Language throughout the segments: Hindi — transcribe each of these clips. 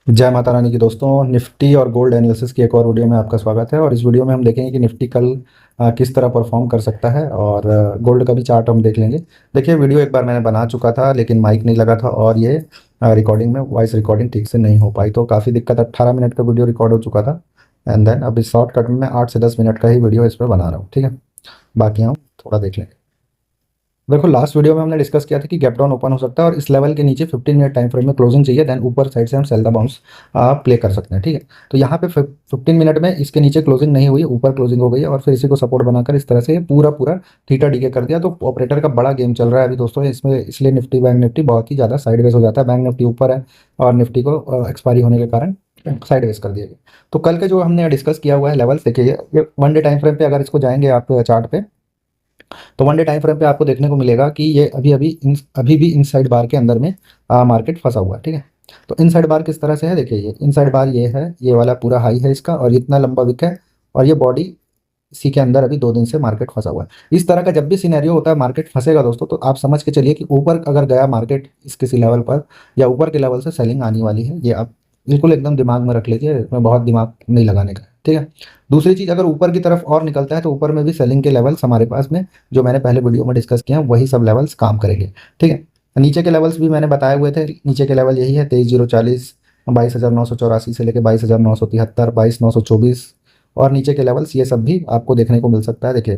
जय माता रानी की दोस्तों, निफ्टी और गोल्ड एनालिसिस की एक और वीडियो में आपका स्वागत है। और इस वीडियो में हम देखेंगे कि निफ्टी कल किस तरह परफॉर्म कर सकता है और गोल्ड का भी चार्ट हम देख लेंगे। देखिए, वीडियो एक बार मैंने बना चुका था लेकिन माइक नहीं लगा था और ये रिकॉर्डिंग में वॉइस रिकॉर्डिंग ठीक से नहीं हो पाई, तो काफ़ी दिक्कत। 18 मिनट का वीडियो रिकॉर्ड हो चुका था एंड देन अभी शॉर्टकट में 8 से 10 मिनट का ही वीडियो इस पर बना रहा हूँ। ठीक है, बाकी हम थोड़ा देख लेंगे। देखो, लास्ट वीडियो में हमने डिस्कस किया था कि गैप डाउन ओपन हो सकता है और इस लेवल के नीचे 15 मिनट टाइम फ्रेम में क्लोजिंग चाहिए, देन ऊपर साइड से हम सेल द बाउंस प्ले कर सकते हैं। ठीक है, तो यहाँ पे 15 मिनट में इसके नीचे क्लोजिंग नहीं हुई, ऊपर क्लोजिंग हो गई है और फिर इसी को सपोर्ट बनाकर इस तरह से पूरा पूरा थीटा डीके कर दिया। तो ऑपरेटर का बड़ा गेम चल रहा है अभी दोस्तों इसमें, इसलिए निफ्टी बैंक निफ्टी बहुत ही ज़्यादा साइडवेज हो जाता है। बैंक निफ्टी ऊपर है और निफ्टी को एक्सपायरी होने के कारण साइडवेज कर दिया गया। तो कल के जो हमने डिस्कस किया हुआ है लेवल्स, देखिए ये 1 डे टाइम फ्रेम पे अगर इसको जाएंगे आप चार्ट पे, तो 1 डे टाइम फ्रेम पे आपको देखने को मिलेगा कि ये अभी भी इनसाइड बार के अंदर में मार्केट फंसा हुआ है। ठीक है, तो इनसाइड बार किस तरह से है, देखिए ये इनसाइड बार ये है, ये वाला पूरा हाई है इसका और इतना लंबा विक है और ये बॉडी इसी के अंदर अभी 2 दिन से मार्केट फंसा हुआ है। इस तरह का जब भी सिनेरियो होता है मार्केट फंसेगा दोस्तों, तो आप समझ के चलिए कि ऊपर अगर गया मार्केट इस किसी लेवल पर या ऊपर के लेवल से सेलिंग आने वाली है। ये आप बिल्कुल एकदम दिमाग में रख लीजिए, इसमें बहुत दिमाग नहीं लगाने का है। ठीक है, दूसरी चीज़, अगर ऊपर की तरफ और निकलता है तो ऊपर में भी सेलिंग के लेवल्स हमारे पास में जो मैंने पहले वीडियो में डिस्कस किया वही सब लेवल्स काम करेंगे। ठीक है, नीचे के लेवल्स भी मैंने बताए हुए थे, नीचे के लेवल यही है 23,040, 22,984 से लेकर 22,973, 22,924 और नीचे के लेवल्स ये सब भी आपको देखने को मिल सकता है। देखिए,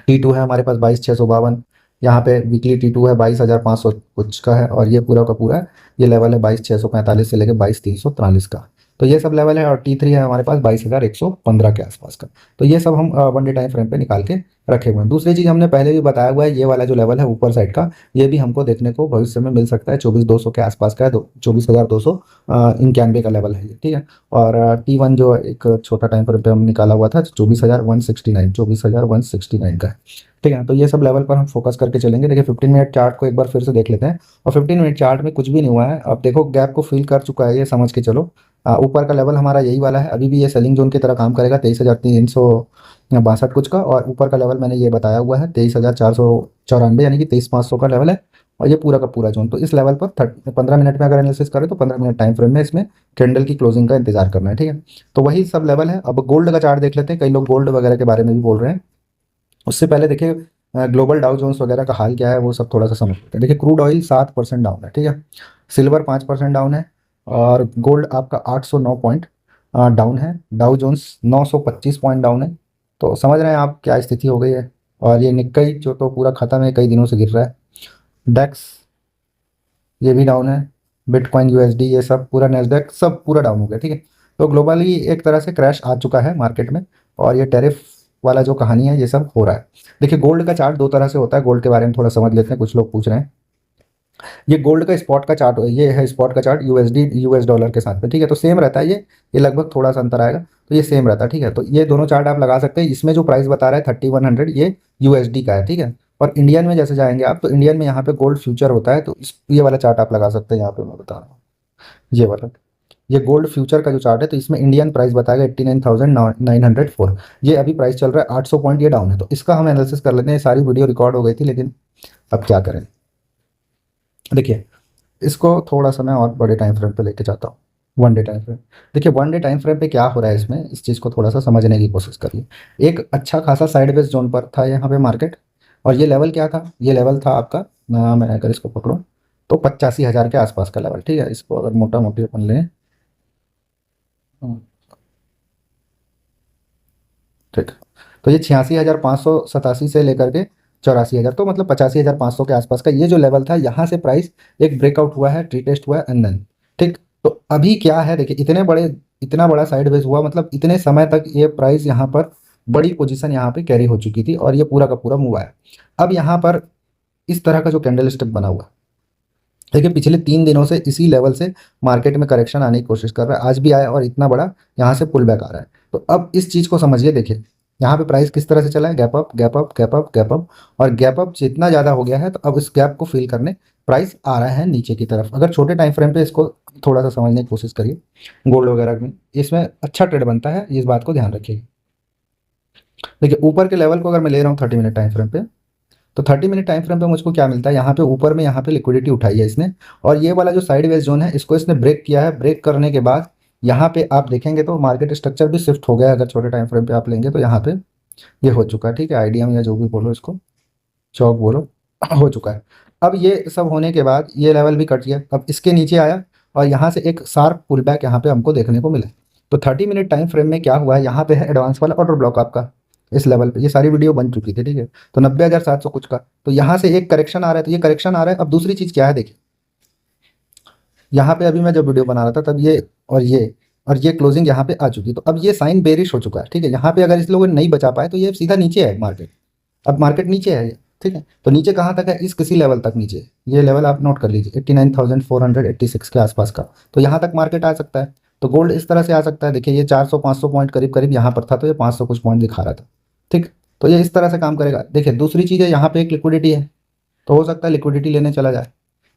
T2 है हमारे पास 22,652, यहाँ पे वीकली T2 है 22,500 कुछ का है और ये पूरा का पूरा ये लेवल है 22,645 से लेकर 22,343 का। तो ये सब लेवल है और T3 है हमारे पास 22,115 के आसपास का। तो ये सब हम 1 डे टाइम फ्रेम पे निकाल के रखे हुए हैं। दूसरी चीज़ हमने पहले भी बताया हुआ है, ये वाला जो लेवल है ऊपर साइड का, ये भी हमको देखने को भविष्य में मिल सकता है। 24,200 के आसपास का है, 24,291 का लेवल है ये। ठीक है, और T1 जो एक छोटा टाइम फ्रेम पे हम निकाला हुआ था 24,169 का है। ठीक है, तो ये सब लेवल पर हम फोकस करके चलेंगे। देखिए, 15 मिनट चार्ट को एक बार फिर से देख लेते हैं और 15 मिनट चार्ट में कुछ भी नहीं हुआ है। अब देखो, गैप को फिल कर चुका है ये, समझ के चलो। ऊपर का लेवल हमारा यही वाला है, अभी भी ये सेलिंग जोन की तरह काम करेगा 23,362 कुछ का, और ऊपर का लेवल मैंने ये बताया हुआ है 23,494 यानी कि 23,500 का लेवल है और ये पूरा का पूरा जोन। तो इस लेवल पर 15 मिनट में अगर एनालिसिस करें तो 15 मिनट टाइम फ्रेम में इसमें कैंडल की क्लोजिंग का इंतजार करना है। ठीक है, तो वही सब लेवल है। अब गोल्ड का चार्ट देख लेते हैं, कई लोग गोल्ड वगैरह के बारे में भी बोल रहे हैं। उससे पहले देखिए, ग्लोबल डाउ जोन्स वगैरह का हाल क्या है वो सब थोड़ा सा समझ लेते हैं। देखिए, क्रूड ऑयल 7% डाउन है। ठीक है, सिल्वर 5% डाउन है और गोल्ड आपका 809 पॉइंट डाउन है। डाउ जोन्स 925 पॉइंट डाउन है। तो समझ रहे हैं आप क्या स्थिति हो गई है। और ये निक्कई जो तो पूरा खत्म है, कई दिनों से गिर रहा है। डेक्स ये भी डाउन है, बिटकॉइन यूएसडी ये सब पूरा, नेस्डैक सब पूरा डाउन हो गया। ठीक है, तो ग्लोबली एक तरह से क्रैश आ चुका है मार्केट में और ये टैरिफ वाला जो कहानी है ये सब हो रहा है। देखिए, गोल्ड का चार्ट दो तरह से होता है, गोल्ड के बारे में थोड़ा समझ लेते हैं, कुछ लोग पूछ रहे हैं। ये गोल्ड का स्पॉट का चार्ट, ये है स्पॉट का चार्ट यूएसडी यूएस डॉलर के साथ में। ठीक है, तो सेम रहता है ये लगभग थोड़ा सा अंतर आएगा, तो ये सेम रहता है। ठीक है, तो ये दोनों चार्ट आप लगा सकते हैं। इसमें जो प्राइस बता रहा है 3100, ये यूएसडी का है। ठीक है, और इंडियन में जैसे जाएंगे आप, तो इंडियन में यहाँ पे गोल्ड फ्यूचर होता है, तो ये वाला चार्ट आप लगा सकते हैं। यहाँ पे मैं बता रहा हूँ ये वाला, ये गोल्ड फ्यूचर का जो चार्ट है, तो इसमें इंडियन प्राइस बताएगा 89,904। ये अभी प्राइस चल रहा है 800 पॉइंट, ये डाउन है। तो इसका हम एनालिसिस कर लेते हैं। सारी वीडियो रिकॉर्ड हो गई थी लेकिन अब क्या करें। देखिए, इसको थोड़ा सा मैं और बड़े टाइम फ्रेम पे लेके जाता हूँ, 1 डे टाइम फ्रेम। देखिए, 1 डे टाइम फ्रेम पे क्या हो रहा है इसमें, इस चीज़ को थोड़ा सा समझने की कोशिश करिए। एक अच्छा खासा साइडवेज जोन पर था यहाँ पे मार्केट और ये लेवल क्या था, ये लेवल था आपका मैं अगर इसको पकड़ूँ तो 85,000 के आसपास का लेवल। ठीक है, इसको अगर मोटा मोटी अपन लें, हम्म, ठीक है, तो ये 86,587 से लेकर के 84,000, तो मतलब 85,500 के आसपास का ये जो लेवल था, यहाँ से प्राइस एक ब्रेकआउट हुआ है, टेस्ट हुआ है एंड देन। ठीक, तो अभी क्या है, देखिए इतना बड़ा साइडवेज हुआ, मतलब इतने समय तक ये प्राइस यहाँ पर बड़ी पोजीशन यहाँ पे कैरी हो चुकी थी और ये पूरा का पूरा मूव आया। अब यहाँ पर इस तरह का जो कैंडल स्टिक बना हुआ है, देखिए पिछले 3 दिनों से इसी लेवल से मार्केट में करेक्शन आने की कोशिश कर रहा है, आज भी आया और इतना बड़ा यहाँ से पुल बैक आ रहा है। तो अब इस चीज़ को समझिए। देखिए, यहाँ पे प्राइस किस तरह से चला है, gap up gap up gap up gap up, और गैप अप जितना ज़्यादा हो गया है तो अब इस गैप को फिल करने प्राइस आ रहा है नीचे की तरफ। अगर छोटे टाइम फ्रेम पे इसको थोड़ा सा समझने की कोशिश करिए, गोल्ड वगैरह में इसमें अच्छा ट्रेड बनता है, इस बात को ध्यान रखिए। देखिए, ऊपर के लेवल को अगर मैं ले रहा हूँ 30 मिनट टाइम फ्रेम पे, तो 30 मिनट टाइम फ्रेम पे मुझको क्या मिलता है, यहाँ पे ऊपर में यहाँ पे लिक्विडिटी उठाई है इसने, और ये वाला जो साइडवेज जोन है इसको इसने ब्रेक किया है। ब्रेक करने के बाद यहाँ पे आप देखेंगे तो मार्केट स्ट्रक्चर भी शिफ्ट हो गया है। अगर छोटे टाइम फ्रेम पे आप लेंगे तो यहाँ पे ये हो चुका है, ठीक है, आईडीएम या जो भी बोलो इसको, चौक बोलो, हो चुका है। अब ये सब होने के बाद ये लेवल भी कट गया, अब इसके नीचे आया और यहाँ से एक शार्प पुल बैक यहाँ पे हमको देखने को मिला। तो 30 मिनट टाइम फ्रेम में क्या हुआ है, यहाँ पे है एडवांस वाला ऑर्डर ब्लॉक आपका इस लेवल पे, ये सारी वीडियो बन चुकी थी, ठीक है। तो 90,700 कुछ का, तो यहाँ से एक करेक्शन आ रहा है, तो ये करेक्शन आ रहा है। अब दूसरी चीज़ क्या है देखिए, यहाँ पे अभी मैं जब वीडियो बना रहा था तब ये क्लोजिंग यहाँ पे आ चुकी, तो अब ये साइन बेरिश हो चुका है, ठीक है। यहाँ पे अगर इस लोगों ने नहीं बचा पाए तो ये सीधा नीचे है मार्केट, अब मार्केट नीचे है ये, ठीक है। तो नीचे कहाँ तक है, इस किसी लेवल तक नीचे है। ये लेवल आप नोट कर लीजिए 89,486 के आसपास का, तो यहाँ तक मार्केट आ सकता है। तो गोल्ड इस तरह से आ सकता है, देखिए ये 400-500 पॉइंट करीब करीब यहाँ पर था, तो ये 500 कुछ पॉइंट दिखा रहा था, ठीक। तो ये इस तरह से काम करेगा। देखिए दूसरी चीज़ है, यहाँ पे एक लिक्विडिटी है, तो हो सकता है लिक्विडिटी लेने चला जाए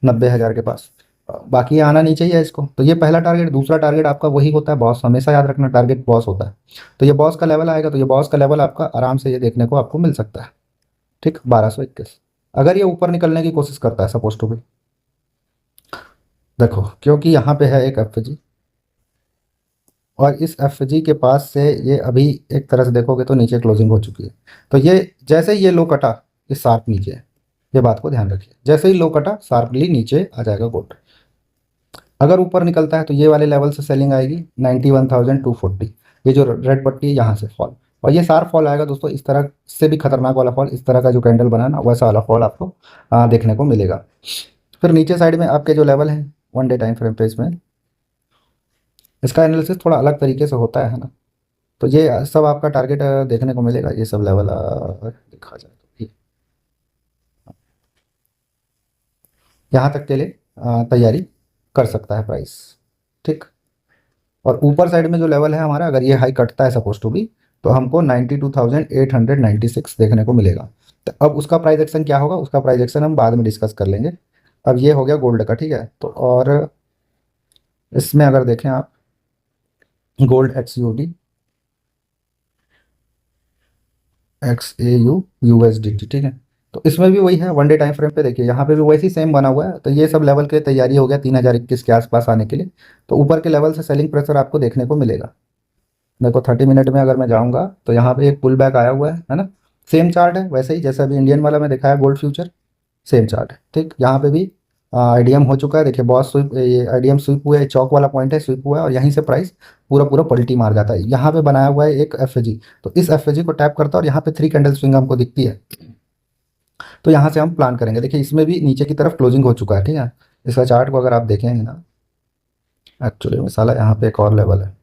90,000 के पास, बाकी ये आना नहीं चाहिए इसको। तो ये पहला टारगेट। दूसरा टारगेट आपका वही होता है बॉस, हमेशा याद रखना टारगेट बॉस होता है। तो ये बॉस का लेवल आएगा, तो ये बॉस का लेवल आपका आराम से ये देखने को आपको मिल सकता है, ठीक, 1221। अगर ये ऊपर निकलने की कोशिश करता है सपोज टू भी, देखो क्योंकि यहाँ पे है एक एफ जी, और इस एफ जी के पास से ये अभी एक तरह से देखोगे तो नीचे क्लोजिंग हो चुकी है। तो ये जैसे ही ये लो कटा, ये शार्प नीचे है, ये बात को ध्यान रखिए। जैसे ही लो कटा शार्पली नीचे आ जाएगा गोल्ड। अगर ऊपर निकलता है तो ये वाले लेवल से सेलिंग आएगी 91,240, ये जो रेड पट्टी है यहाँ से फॉल, और ये शार्प फॉल आएगा दोस्तों, इस तरह से भी खतरनाक वाला फॉल, इस तरह का जो कैंडल बना है ना वैसा वाला फॉल आपको देखने को मिलेगा। फिर नीचे साइड में आपके जो लेवल हैं वन डे टाइम फ्रेम पे, इसमें इसका एनालिसिस थोड़ा अलग तरीके से होता है ना। तो ये सब आपका टारगेट देखने को मिलेगा, ये सब लेवल देखा जाए तो यहाँ तक के लिए तैयारी कर सकता है प्राइस, ठीक। और ऊपर साइड में जो लेवल है हमारा, अगर ये हाई कटता है सपोज टू बी, तो हमको 92,896 देखने को मिलेगा। तो अब उसका प्राइस एक्शन क्या होगा, उसका प्राइस एक्शन हम बाद में डिस्कस कर लेंगे। अब ये हो गया गोल्ड का, ठीक है। तो और इसमें अगर देखें आप गोल्ड XUD XAU USDT, ठीक है। तो इसमें भी वही है, वन डे टाइम फ्रेम पे देखिए यहाँ पे भी वैसे ही सेम बना हुआ है। तो ये सब लेवल के तैयारी हो गया 3021 के आसपास आने के लिए। तो ऊपर के लेवल से सेलिंग प्रेशर आपको देखने को मिलेगा। देखो 30 मिनट में अगर मैं जाऊंगा तो यहाँ पे एक पुल बैक आया हुआ है ना। सेम चार्ट है वैसे ही जैसे अभी इंडियन वाला में दिखाया गोल्ड फ्यूचर, सेम चार्ट है, ठीक। यहाँ पे भी आईडीएम हो चुका है, देखिए बॉस स्विप, ये आईडीएम स्विप हुआ है, चौक वाला पॉइंट है, स्विप हुआ है, और यहीं से प्राइस पूरा पूरा पलटी मार जाता है। यहाँ पे बनाया हुआ है एक एफएजी, तो इस एफएजी को टैप करता है और यहाँ पे 3 कैंडल स्विंग हमको दिखती है। तो यहाँ से हम प्लान करेंगे। देखिए इसमें भी नीचे की तरफ क्लोजिंग हो चुका है, ठीक है। इसका चार्ट को अगर आप देखेंगे ना, एक्चुअली में साला यहाँ पे एक और लेवल है,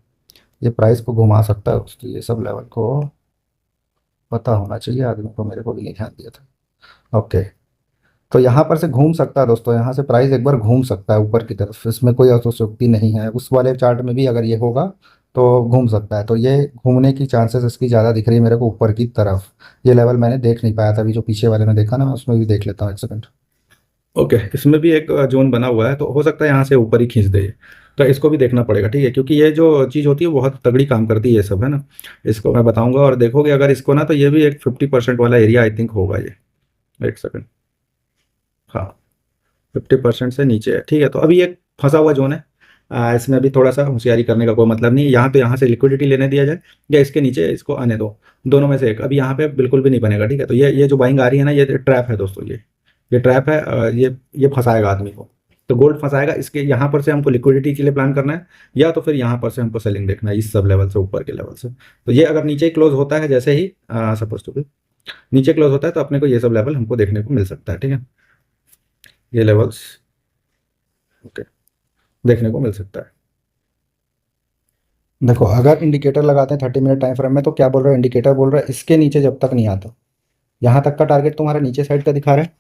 ये प्राइस को घुमा सकता है उसकी, ये सब लेवल को पता होना चाहिए आदमी को, मेरे को भी नहीं ध्यान दिया था। ओके, तो यहाँ पर से घूम सकता है दोस्तों, यहाँ से प्राइस एक बार घूम सकता है ऊपर की तरफ, इसमें कोई अतिशयोक्ति नहीं है। उस वाले चार्ट में भी अगर ये होगा तो घूम सकता है। तो ये घूमने की चांसेस इसकी ज़्यादा दिख रही है मेरे को ऊपर की तरफ। ये लेवल मैंने देख नहीं पाया था अभी, जो पीछे वाले में देखा ना, मैं उसमें भी देख लेता हूँ एक सेकंड। ओके, इसमें भी एक जोन बना हुआ है, तो हो सकता है यहाँ से ऊपर ही खींच दे, तो इसको भी देखना पड़ेगा, ठीक है। क्योंकि ये जो चीज़ होती है बहुत तगड़ी काम करती है ये सब, है ना। इसको मैं बताऊंगा और देखोगे अगर इसको ना, तो ये भी एक 50% वाला एरिया आई थिंक होगा ये। एक सेकंड, हाँ 50% से नीचे है, ठीक है। तो अभी एक फंसा हुआ जोन है, इसमें अभी थोड़ा सा होशियारी करने का कोई मतलब नहीं है। यहाँ पे यहाँ से लिक्विडिटी लेने दिया जाए या इसके नीचे इसको आने दो, दोनों में से एक। अभी यहाँ पे बिल्कुल भी नहीं बनेगा, ठीक है। तो ये जो बाइंग आ रही है ना, ये ट्रैप है दोस्तों, ये ट्रैप है। ये फंसाएगा आदमी को, तो गोल्ड फंसाएगा। इसके यहाँ पर से हमको लिक्विडिटी के लिए प्लान करना है, या तो फिर यहाँ पर से हमको सेलिंग देखना है इस सब लेवल से, ऊपर के लेवल से। तो ये अगर नीचे क्लोज होता है, जैसे ही सपोज टू भी नीचे क्लोज होता है, तो अपने को ये सब लेवल हमको देखने को मिल सकता है, ठीक है। ये लेवल्स ओके देखने को मिल सकता है। देखो अगर इंडिकेटर लगाते हैं 30 मिनट टाइम फ्रेम में, तो क्या बोल रहा है इंडिकेटर, बोल रहा है इसके नीचे जब तक नहीं आता, यहाँ तक का टारगेट तुम्हारा नीचे साइड का दिखा रहा है,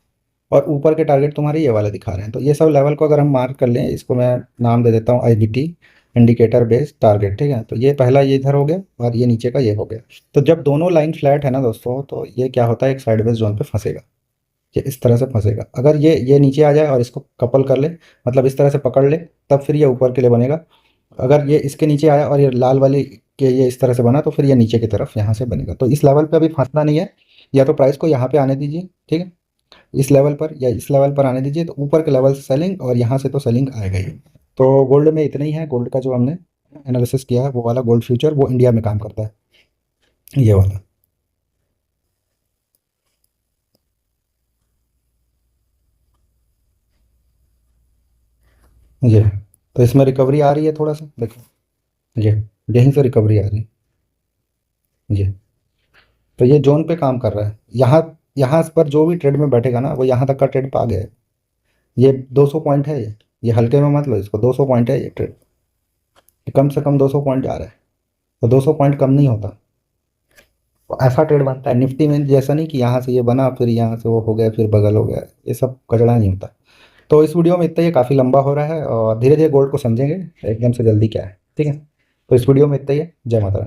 और ऊपर के टारगेट तुम्हारे ये वाले दिखा रहे हैं। तो ये सब लेवल को अगर हम मार्क कर लें, इसको मैं नाम दे देता हूँ IBT, इंडिकेटर बेस्ड टारगेट, ठीक है। तो ये पहला ये इधर हो गया, और ये नीचे का ये हो गया। तो जब दोनों लाइन फ्लैट है ना दोस्तों, तो ये क्या होता है, एक साइडवेज जोन पे फंसेगा, ये इस तरह से फंसेगा। अगर ये नीचे आ जाए और इसको कपल कर ले, मतलब इस तरह से पकड़ ले, तब फिर ये ऊपर के लिए बनेगा। अगर ये इसके नीचे आया और ये लाल वाली के ये इस तरह से बना, तो फिर ये नीचे की तरफ यहाँ से बनेगा। तो इस लेवल पे अभी फंसना नहीं है, या तो प्राइस को यहाँ पे आने दीजिए, ठीक है। इस लेवल पर या इस लेवल पर आने दीजिए, तो ऊपर के लेवल से सेलिंग और यहाँ से तो सेलिंग आएगा ही। तो गोल्ड में इतना ही है। गोल्ड का जो हमने एनालिसिस किया है वो वाला गोल्ड फ्यूचर, वो इंडिया में काम करता है, ये वाला। ये तो इसमें रिकवरी आ रही है थोड़ा सा, देखो ये यहीं से रिकवरी आ रही है ये। तो ये जोन पे काम कर रहा है। यहाँ यहाँ पर जो भी ट्रेड में बैठेगा ना, वो यहाँ तक का ट्रेड पा गया है। ये 200 पॉइंट है ये हल्के में मत लो इसको, 200 पॉइंट है ये ट्रेड। कम से कम 200 पॉइंट जा रहा है, तो 200 पॉइंट कम नहीं होता। तो ऐसा ट्रेड बनता है निफ्टी में, जैसा नहीं कि यहाँ से ये बना फिर यहाँ से वो हो गया फिर बगल हो गया, ये सब कचड़ा नहीं होता। तो इस वीडियो में इतना ही, काफ़ी लंबा हो रहा है और धीरे धीरे गोल्ड को समझेंगे एकदम से जल्दी क्या है, ठीक है। तो इस वीडियो में इतना ही है। जय माता रानी।